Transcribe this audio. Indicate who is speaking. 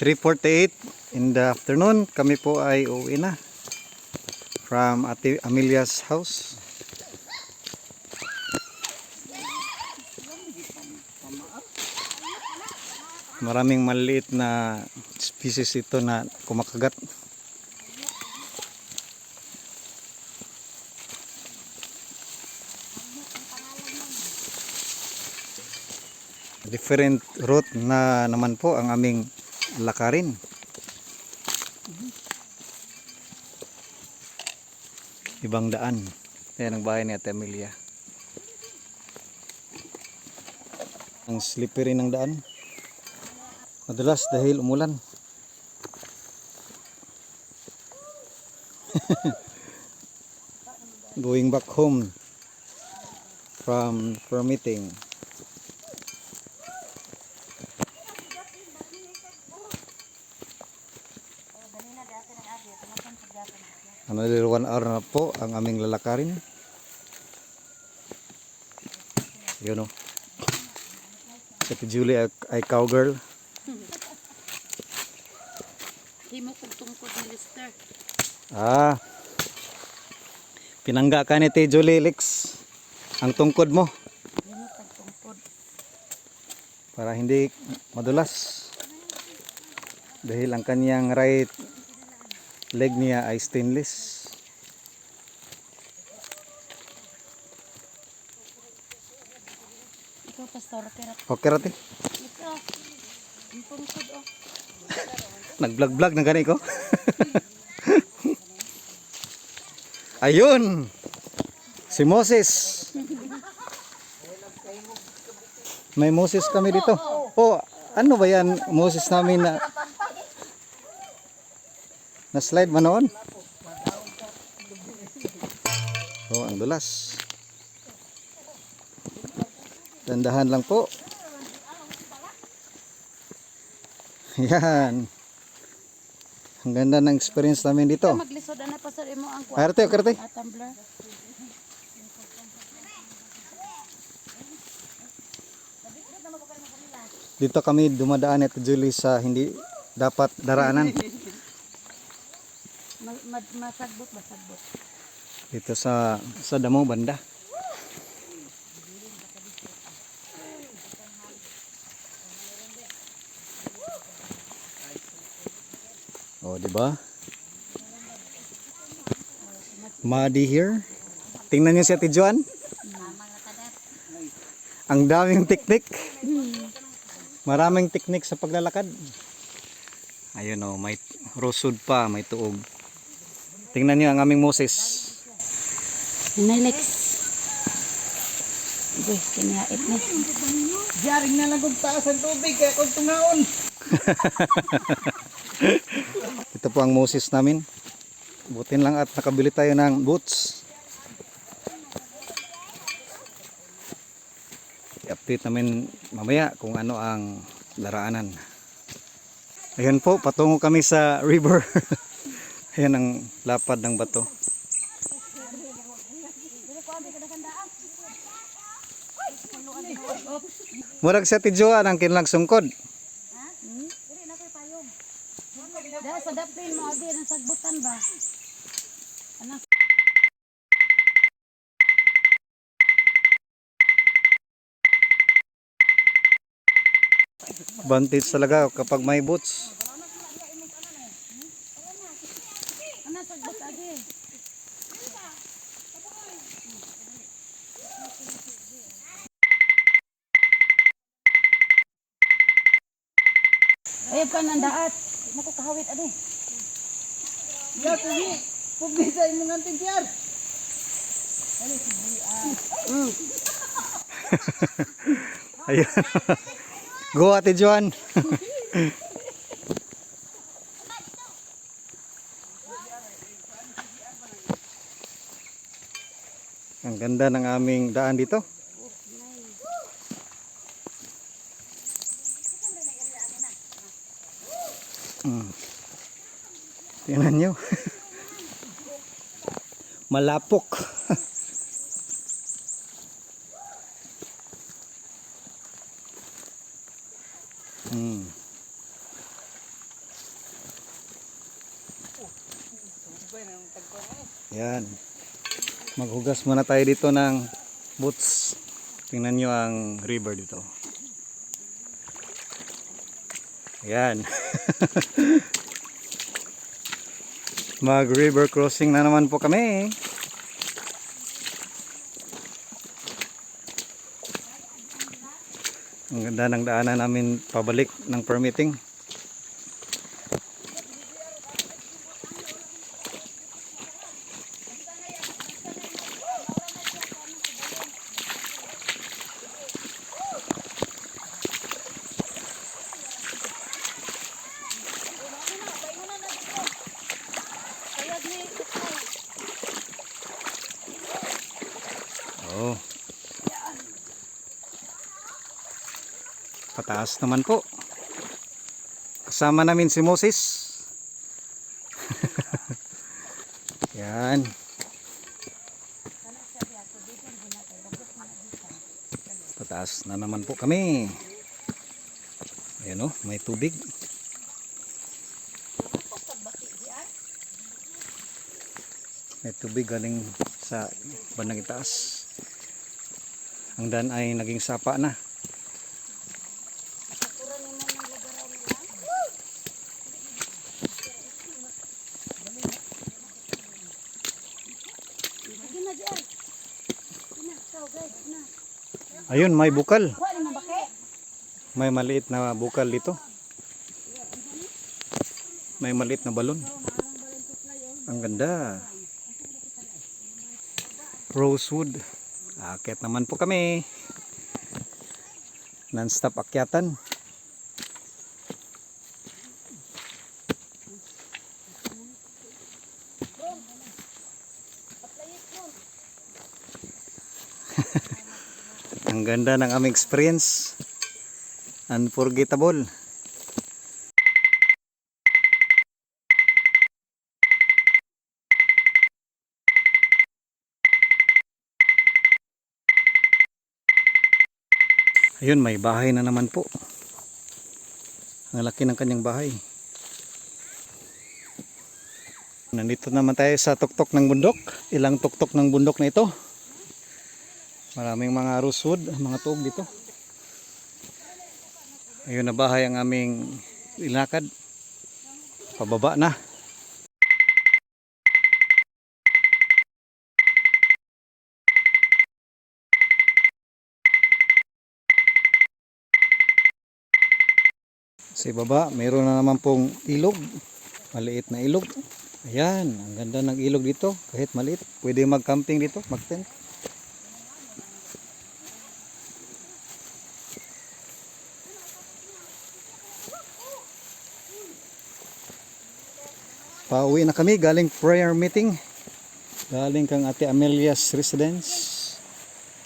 Speaker 1: 3:48 in the afternoon. Kami po ay uuwi na from Ate Amelia's house. Maraming maliit na species ito na kumakagat. Different route na naman po ang aming lakarin. Ibang daan. Ayan ang bahay ni Ate Amelia. Ang slippery ng daan. Madalas dahil umulan. Going back home from meeting. Another 1 hour na po ang aming lalakarin. Yun o. Si Julie ay cowgirl.
Speaker 2: Himo kong tungkod ni Lister.
Speaker 1: Pinangga ka ni Julie Lex ang tungkod mo.
Speaker 2: Himo kong tungkod.
Speaker 1: Para hindi madulas. Dahil ang kanyang right leg niya ay stainless.
Speaker 2: Ikaw, Pastor, kerat.
Speaker 1: Okay rati.
Speaker 2: Ikaw, ang tungkod o.
Speaker 1: Nag-vlog na gani ko. Ayun. Si Moses. May Moses kami dito. Oh, ano ba yan? Moses namin na slide man noon. Oh, ang dulas. Dandahan lang po. Yan. Ang ganda ng experience namin dito.
Speaker 2: Maglisod na Pastor imo ang
Speaker 1: Karte, karte.
Speaker 2: tumbler.
Speaker 1: Dito kami dumadaan at Julie sa hindi dapat daraanan.
Speaker 2: Masagbot.
Speaker 1: Dito sa damo banda. Oh, di ba? Muddy here. Tingnan niyo si Ate Joan. Ang daming teknik. Maraming teknik sa paglalakad. Ayun oh, may rusod pa, may tuog. Tingnan niyo ang aming Moses.
Speaker 2: Lex. Uy, kinihait na.
Speaker 3: Jaring na lang kung taas ang tubig kaya kung tungaon.
Speaker 1: Ito po ang Moses namin. Butin lang at nakabili tayo ng boots. I-update namin mamaya kung ano ang daraanan. Ayan po, patungo kami sa river. Ayan ang lapad ng bato. Murag sa tidyoan ang kinlang sungkod.
Speaker 2: Dahil sa daplin mo, adi, ng sagbutan ba? Anang
Speaker 1: Advantage talaga kapag may boots.
Speaker 2: sagbot, adi? Ayop ka ng daat. Naku, kahawit, adi.
Speaker 3: Ya, pugi sa imong anting tiyar.
Speaker 1: Ayun. Go Ate Joan. Ang ganda ng aming daan dito. Tingnan nyo. Malapok. Yan. Maghugas muna tayo dito ng boots. Tingnan nyo ang river dito. Yan. Mag river crossing na naman po kami. Ang ganda ng daanan namin pabalik ng permitting. Oh. Pataas naman po. Kasama namin si Moses. Yan. Pataas na naman po kami. Ayan o, may tubig. May tubig galing sa bandang itaas. Ang daan ay naging sapa na. Ayun, may bukal. May maliit na bukal dito. May maliit na balon. Ang ganda. Rosewood. Akyat naman po kami. Non-stop akyatan. Ang ganda ng aming experience. Unforgettable. Ayun, may bahay na naman po. Ang laki ng kanyang bahay. Nandito naman tayo sa tuktok ng bundok. Ilang tuktok ng bundok na ito. Maraming mga rosewood, mga tuog dito. Ayun na bahay ang aming ilakad. Pababa na. Sa ibaba, mayroon na naman pong ilog. Maliit na ilog. Ayan, ang ganda ng ilog dito. Kahit maliit, pwede mag-camping dito, mag-tent. Pauwi na kami galing prayer meeting. Galing kang Ate Amelia's residence.